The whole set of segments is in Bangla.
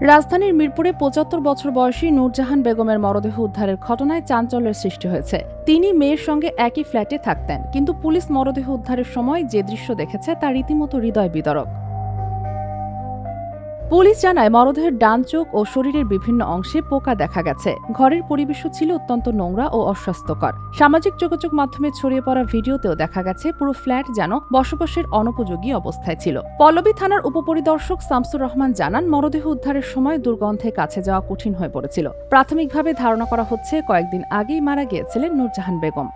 রাজধানীর মিরপুরে ৭৫ বছর বয়সী নূরজাহান বেগমের মরদেহ উদ্ধারের ঘটনায় চাঞ্চল্যের সৃষ্টি হয়েছে। তিনি মেয়ের সঙ্গে একই ফ্ল্যাটে থাকতেন, কিন্তু পুলিশ মরদেহ উদ্ধারের সময় যে দৃশ্য দেখেছে তা রীতিমতো হৃদয় বিদারক। পুলিশ জানায়, মরদেহের ডান চোখ ও শরীরের বিভিন্ন অংশে পোকা দেখা গেছে। ঘরের পরিবেশও ছিল অত্যন্ত নোংরা ও অস্বাস্থ্যকর। সামাজিক যোগাযোগ মাধ্যমে ছড়িয়ে পড়া ভিডিওতেও দেখা গেছে পুরো ফ্ল্যাট যেন বসবাসের অনুপযোগী অবস্থায় ছিল। পল্লবী থানার উপপরিদর্শক শামসুর রহমান জানান, মরদেহ উদ্ধারের সময় দুর্গন্ধে কাছে যাওয়া কঠিন হয়ে পড়েছিল। প্রাথমিকভাবে ধারণা করা হচ্ছে কয়েকদিন আগেই মারা গিয়েছিলেন নূরজাহান বেগম।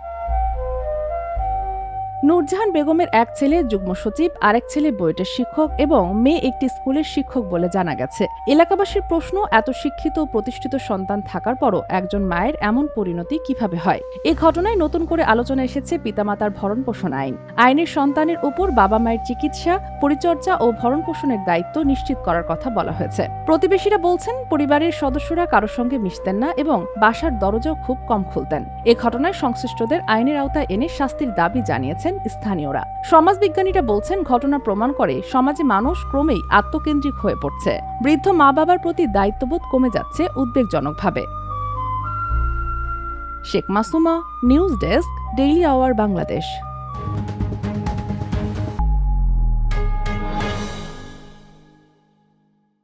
নূরজাহান বেগমের এক ছেলে যুগ্ম সচিব, আরেক ছেলে বুয়েটের শিক্ষক এবং মেয়ে একটি স্কুলের শিক্ষক বলে জানা গেছে। এলাকাবাসীর প্রশ্ন, এত শিক্ষিত ও প্রতিষ্ঠিত সন্তান থাকার পরও একজন মায়ের এমন পরিণতি কিভাবে হয়? এ ঘটনায় নতুন করে আলোচনা এসেছে পিতামাতার ভরণপোষণ আইন। আইনের সন্তানের উপর বাবা মায়ের চিকিৎসা, পরিচর্যা ও ভরণপোষণের দায়িত্ব নিশ্চিত করার কথা বলা হয়েছে। প্রতিবেশীরা বলছেন, পরিবারের সদস্যরা কারোর সঙ্গে মিশতেন না এবং বাসার দরজাও খুব কম খুলতেন। এ ঘটনায় সংশ্লিষ্টদের আইনের আওতায় এনে শাস্তির দাবি জানিয়েছেন স্থানীয়রা। সমাজবিজ্ঞানীরা বলছেন, ঘটনা প্রমাণ করে সমাজে মানুষ ক্রমেই আত্মকেন্দ্রিক হয়ে পড়ছে। বৃদ্ধ মা বাবার প্রতি দায়িত্ববোধ কমে যাচ্ছে উদ্বেগজনকভাবে। Sheikh Masuma, news desk, daily our Bangladesh.